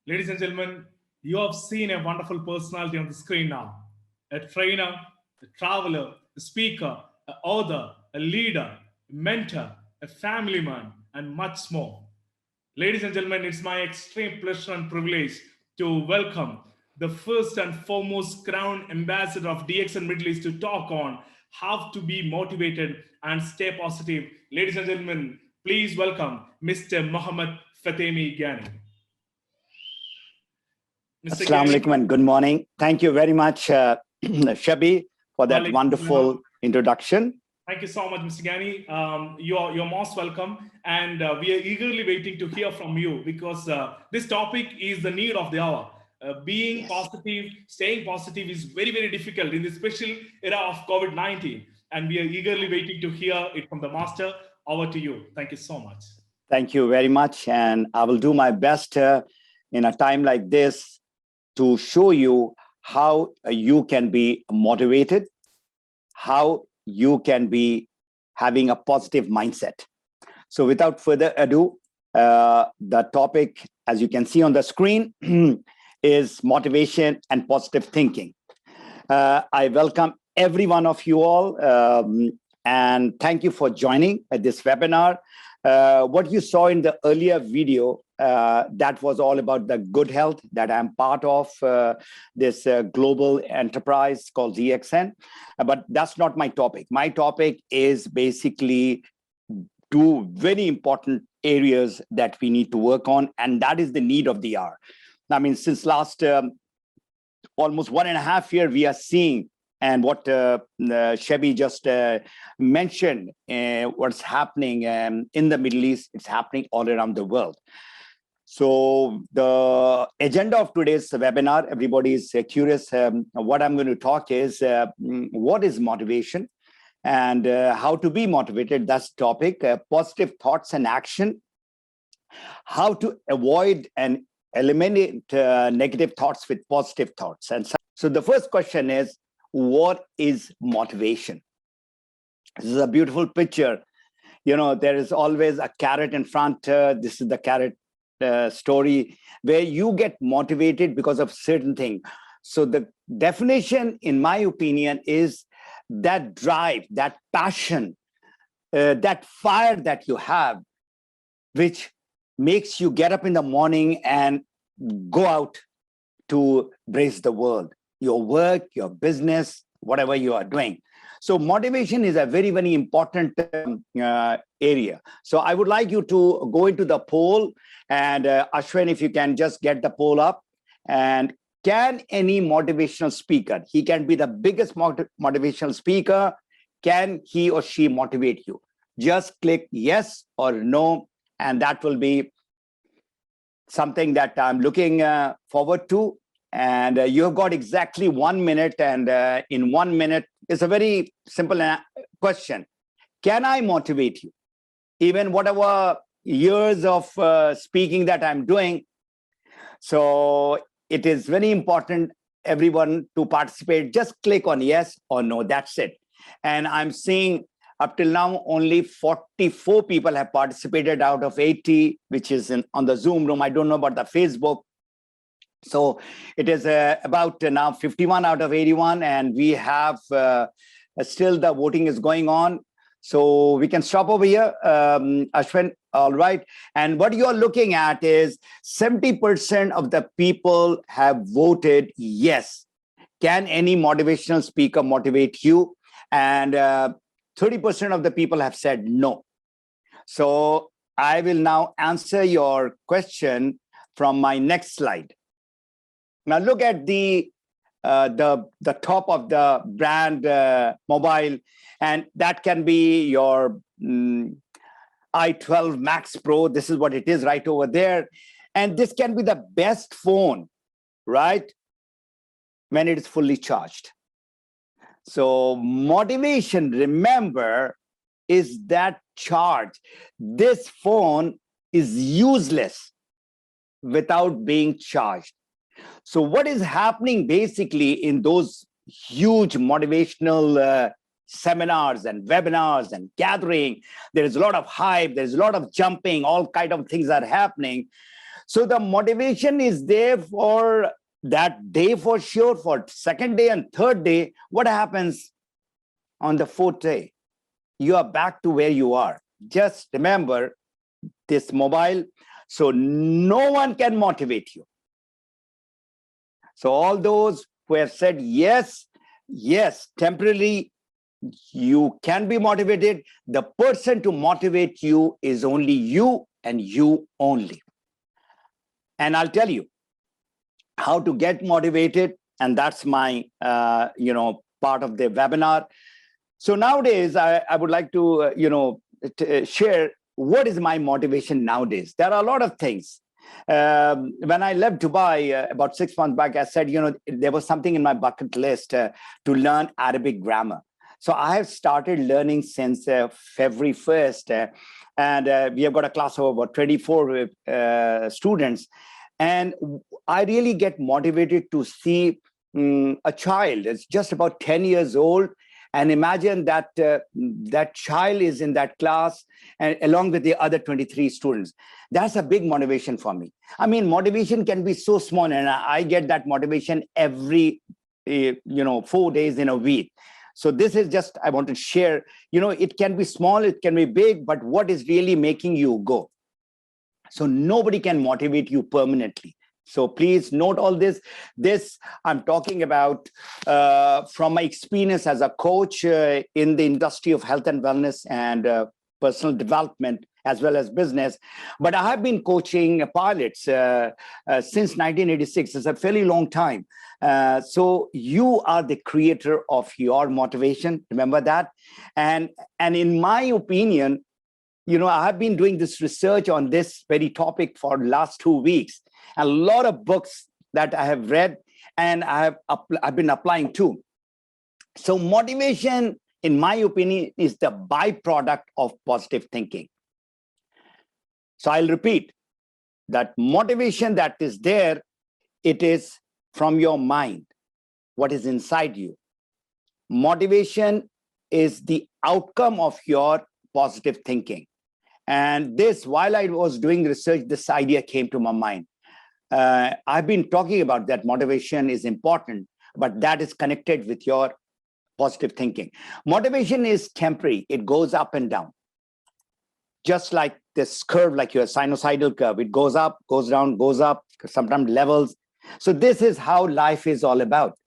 Ladies and gentlemen, you have seen a wonderful personality on the screen now. A trainer, a traveler, a speaker, an author, a leader, a mentor, a family man, and much more. Ladies and gentlemen, it's my extreme pleasure and privilege to welcome the first and foremost crown ambassador of DXN Middle East to talk on how to be motivated and stay positive. Ladies and gentlemen, please welcome Mr. Mohammed Fatemi Ghani. Mr. Assalamu Ghani. alaikum and good morning. Thank you very much, Shabi, for that wonderful introduction. Thank you so much, Mr. Ghani. You're most welcome, and we are eagerly waiting to hear from you because this topic is the need of the hour. Being positive, staying positive is very, very difficult in this special era of COVID-19, and we are eagerly waiting to hear it from the master. Over to you. Thank you so much. Thank you very much, and I will do my best in a time like this to show you how you can be motivated, how you can be having a positive mindset. So without further ado, the topic, as you can see on the screen, is motivation and positive thinking. I welcome every one of you all, and thank you for joining this webinar. What you saw in the earlier video, that was all about the good health that I'm part of this global enterprise called DXN. But that's not my topic. My topic is basically two very important areas that we need to work on, and that is the need of the hour. I mean, since last almost 1.5 years, we are seeing, and what Shabi just mentioned, what's happening in the Middle East, it's happening all around the world. So the agenda of today's webinar, everybody is curious. What I'm going to talk is what is motivation and how to be motivated. That's the topic. Positive thoughts and action. How to avoid and eliminate negative thoughts with positive thoughts. And so the first question is, what is motivation? This is a beautiful picture. You know, there is always a carrot in front. This is the carrot story where you get motivated because of certain thing. So the definition, in my opinion, is that drive, that passion, that fire that you have, which makes you get up in the morning and go out to brace the world, your work, your business, whatever you are doing. So motivation is a very, very important area. So I would like you to go into the poll, and Ashwin, if you can just get the poll up. And can any motivational speaker, he can be the biggest motivational speaker, can he or she motivate you? Just click yes or no, and that will be something that I'm looking forward to. And you've got exactly 1 minute, and in 1 minute, it's a very simple question. Can I motivate you? Even whatever years of speaking that I'm doing. So it is very important, everyone, to participate. Just click on yes or no, that's it. And I'm seeing up till now, only 44 people have participated out of 80, which is on the Zoom room. I don't know about the Facebook. So it is about now 51 out of 81, and we have still the voting is going on. So we can stop over here, Ashwin. All right. And what you're looking at is 70% of the people have voted yes. Can any motivational speaker motivate you? And 30% of the people have said no. So I will now answer your question from my next slide. Now look at the top of the brand mobile, and that can be your i12 Max Pro. This is what it is right over there. And this can be the best phone, right, when it is fully charged. So motivation, remember, is that charge. This phone is useless without being charged. So what is happening basically in those huge motivational seminars and webinars and gathering, there is a lot of hype, there's a lot of jumping, all kind of things are happening. So the motivation is there for that day for sure. For second day and third day, what happens on the fourth day? You are back to where you are. Just remember this mobile. So no one can motivate you. So all those who have said yes, temporarily you can be motivated. The person to motivate you is only you and you only. And I'll tell you how to get motivated. And that's my, part of the webinar. So nowadays, I would like to, share what is my motivation nowadays. There are a lot of things. When I left Dubai about 6 months back, I said, there was something in my bucket list to learn Arabic grammar. So I have started learning since February 1st. And we have got a class of about 24 students. And I really get motivated to see a child. It's just about 10 years old. And imagine that that child is in that class and along with the other 23 students. That's a big motivation for me. I mean, motivation can be so small, and I get that motivation every 4 days in a week. So this is just, I want to share, it can be small, it can be big, but what is really making you go? So nobody can motivate you permanently. So please note all this. This I'm talking about from my experience as a coach in the industry of health and wellness and personal development, as well as business. But I have been coaching pilots since 1986. It's a fairly long time. So you are the creator of your motivation. Remember that. And in my opinion, I have been doing this research on this very topic for the last 2 weeks. A lot of books that I have read and I've been applying to. So motivation, in my opinion, is the byproduct of positive thinking. So I'll repeat that motivation that is there, it is from your mind, what is inside you. Motivation is the outcome of your positive thinking. And this, while I was doing research, this idea came to my mind. I've been talking about that motivation is important, but that is connected with your positive thinking. Motivation is temporary. It goes up and down. Just like this curve, like your sinusoidal curve, it goes up, goes down, goes up, sometimes levels. So this is how life is all about.